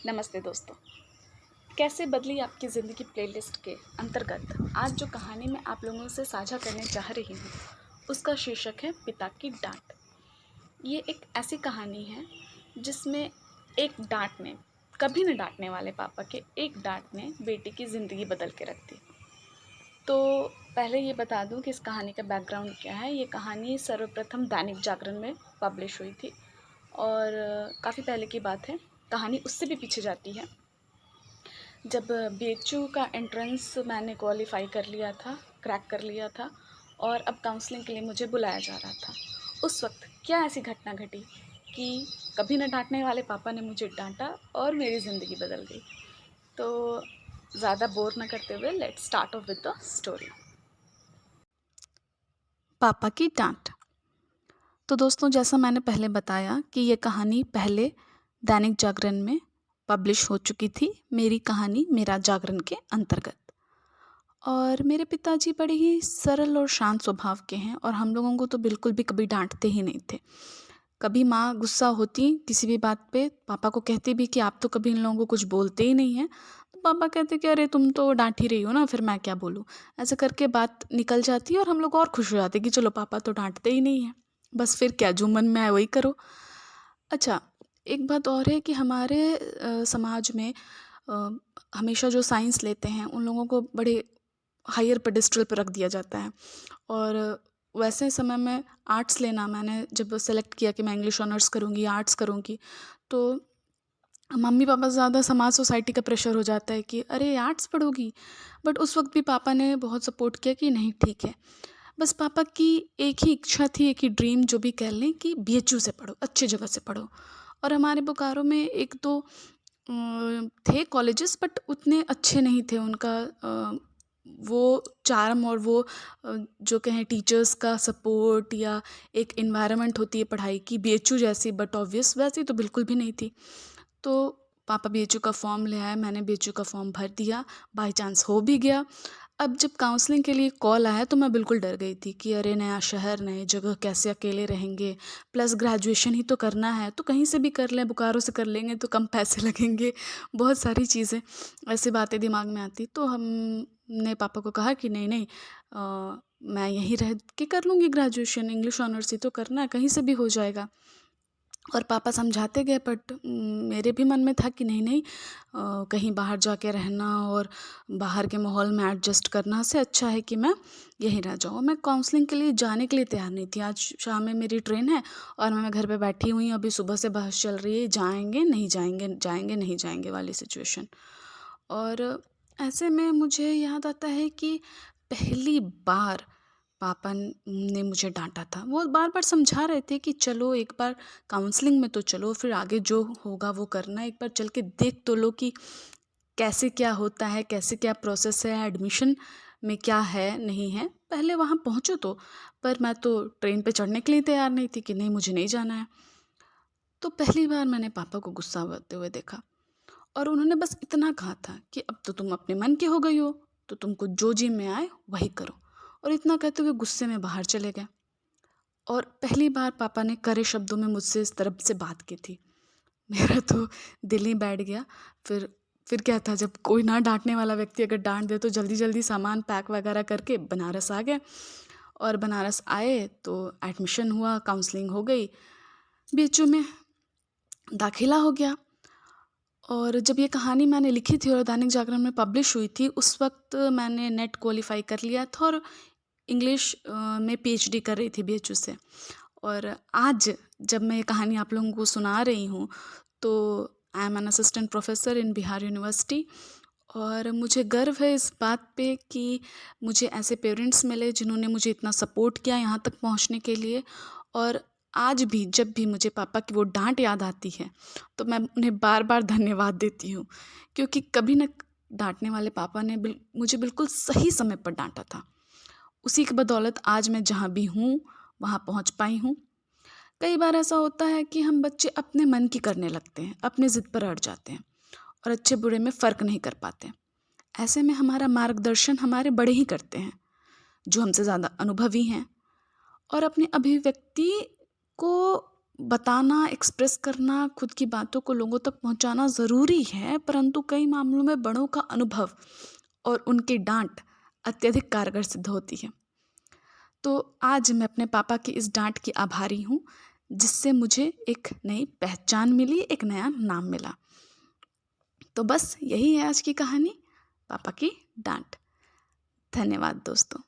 नमस्ते दोस्तों। कैसे बदली आपकी ज़िंदगी प्लेलिस्ट के अंतर्गत आज जो कहानी मैं आप लोगों से साझा करने चाह रही हूँ उसका शीर्षक है पिता की डांट। ये एक ऐसी कहानी है जिसमें एक डांट ने, कभी न डांटने वाले पापा के एक डांट ने बेटी की ज़िंदगी बदल के रख दी। तो पहले ये बता दूँ कि इस कहानी का बैकग्राउंड क्या है। ये कहानी सर्वप्रथम दैनिक जागरण में पब्लिश हुई थी और काफ़ी पहले की बात है। कहानी उससे भी पीछे जाती है जब बीएचयू का एंट्रेंस मैंने क्वालिफ़ाई कर लिया था, क्रैक कर लिया था और अब काउंसलिंग के लिए मुझे बुलाया जा रहा था। उस वक़्त क्या ऐसी घटना घटी कि कभी न डाँटने वाले पापा ने मुझे डाँटा और मेरी ज़िंदगी बदल गई। तो ज़्यादा बोर ना करते हुए let's start of with the story. पापा की डाँट। तो दोस्तों, जैसा मैंने पहले बताया कि ये कहानी पहले दैनिक जागरण में पब्लिश हो चुकी थी, मेरी कहानी मेरा जागरण के अंतर्गत। और मेरे पिताजी बड़े ही सरल और शांत स्वभाव के हैं और हम लोगों को तो बिल्कुल भी कभी डांटते ही नहीं थे। कभी माँ गुस्सा होती किसी भी बात पे, पापा को कहती भी कि आप तो कभी इन लोगों को कुछ बोलते ही नहीं हैं, तो पापा कहते कि अरे तुम तो डांट ही रही हो ना, फिर मैं क्या बोलूँ। ऐसे करके बात निकल जाती और हम लोग और खुश हो जाते कि चलो पापा तो डांटते ही नहीं हैं, बस फिर क्या, जो मन में आए वही करो। अच्छा, एक बात और है कि हमारे समाज में अ, हमेशा जो साइंस लेते हैं उन लोगों को बड़े हायर पेडेस्टल पर रख दिया जाता है। और वैसे समय में आर्ट्स लेना, मैंने जब सेलेक्ट किया कि मैं इंग्लिश ऑनर्स करूँगी, आर्ट्स करूँगी, तो मम्मी पापा से ज़्यादा समाज सोसाइटी का प्रेशर हो जाता है कि अरे आर्ट्स पढ़ोगी। बट उस वक्त भी पापा ने बहुत सपोर्ट किया कि नहीं ठीक है। बस पापा की एक ही इच्छा थी, एक ही ड्रीम जो भी कह लें, कि बीएचयू से पढ़ो, अच्छी जगह से पढ़ो। और हमारे बोकारो में एक दो थे कॉलेजेस, बट उतने अच्छे नहीं थे। उनका वो चार्म और वो जो कहें टीचर्स का सपोर्ट या एक इन्वायरमेंट होती है पढ़ाई की बीएचयू जैसी, बट ऑब्वियस वैसी तो बिल्कुल भी नहीं थी। तो पापा बीएचयू का फॉर्म ले आए, मैंने बीएचयू का फॉर्म भर दिया, बाय चांस हो भी गया। अब जब काउंसलिंग के लिए कॉल आया तो मैं बिल्कुल डर गई थी कि अरे नया शहर, नई जगह, कैसे अकेले रहेंगे, प्लस ग्रेजुएशन ही तो करना है, तो कहीं से भी कर लें, बोकारो से कर लेंगे तो कम पैसे लगेंगे। बहुत सारी चीज़ें, ऐसी बातें दिमाग में आती। तो हमने पापा को कहा कि नहीं नहीं, मैं यहीं रह के कर लूँगी ग्रेजुएशन, इंग्लिश ऑनर्स ही तो करना है, कहीं से भी हो जाएगा। और पापा समझाते गए, बट मेरे भी मन में था कि नहीं नहीं, कहीं बाहर जाके रहना और बाहर के माहौल में एडजस्ट करना से अच्छा है कि मैं यहीं रह जाऊँ। मैं काउंसलिंग के लिए जाने के लिए तैयार नहीं थी। आज शाम में मेरी ट्रेन है और मैं घर पे बैठी हुई हूँ, अभी सुबह से बहस चल रही है, जाएंगे नहीं जाएंगे, जाएंगे नहीं जाएंगे वाली सिचुएशन। और ऐसे में मुझे याद आता है कि पहली बार पापा ने मुझे डांटा था। वो बार बार समझा रहे थे कि चलो एक बार काउंसलिंग में तो चलो, फिर आगे जो होगा वो करना, एक बार चल के देख तो लो कि कैसे क्या होता है, कैसे क्या प्रोसेस है, एडमिशन में क्या है नहीं है, पहले वहाँ पहुँचो तो। पर मैं तो ट्रेन पे चढ़ने के लिए तैयार नहीं थी कि नहीं मुझे नहीं जाना है। तो पहली बार मैंने पापा को गुस्सा होते हुए देखा और उन्होंने बस इतना कहा था कि अब तो तुम अपने मन की हो गई हो, तो तुमको जो जी में आए वही करो। और इतना कहते हुए गुस्से में बाहर चले गए। और पहली बार पापा ने कड़े शब्दों में मुझसे इस तरह से बात की थी। मेरा तो दिल ही बैठ गया। फिर क्या था, जब कोई ना डांटने वाला व्यक्ति अगर डांट दे तो जल्दी जल्दी सामान पैक वगैरह करके बनारस आ गए। और बनारस आए तो एडमिशन हुआ, काउंसलिंग हो गई, बीएचयू में दाखिला हो गया। और जब ये कहानी मैंने लिखी थी और दैनिक जागरण में पब्लिश हुई थी, उस वक्त मैंने नेट क्वालिफाई कर लिया था और इंग्लिश में पीएचडी कर रही थी बीएचयू से। और आज जब मैं ये कहानी आप लोगों को सुना रही हूँ तो I am an assistant professor in Bihar university. और मुझे गर्व है इस बात पे कि मुझे ऐसे पेरेंट्स मिले जिन्होंने मुझे इतना सपोर्ट किया यहाँ तक पहुँचने के लिए। और आज भी जब भी मुझे पापा की वो डांट याद आती है तो मैं उन्हें बार बार धन्यवाद देती हूँ, क्योंकि कभी न डांटने वाले पापा ने मुझे बिल्कुल सही समय पर डांटा था। उसी की बदौलत आज मैं जहाँ भी हूँ वहाँ पहुँच पाई हूँ। कई बार ऐसा होता है कि हम बच्चे अपने मन की करने लगते हैं, अपने ज़िद पर अड़ जाते हैं और अच्छे बुरे में फ़र्क नहीं कर पाते। ऐसे में हमारा मार्गदर्शन हमारे बड़े ही करते हैं, जो हमसे ज़्यादा अनुभवी हैं। और अपनी अभिव्यक्ति को बताना, एक्सप्रेस करना, खुद की बातों को लोगों तक पहुंचाना ज़रूरी है, परंतु कई मामलों में बड़ों का अनुभव और उनकी डांट अत्यधिक कारगर सिद्ध होती है। तो आज मैं अपने पापा की इस डांट की आभारी हूँ, जिससे मुझे एक नई पहचान मिली, एक नया नाम मिला। तो बस यही है आज की कहानी, पापा की डांट। धन्यवाद दोस्तों।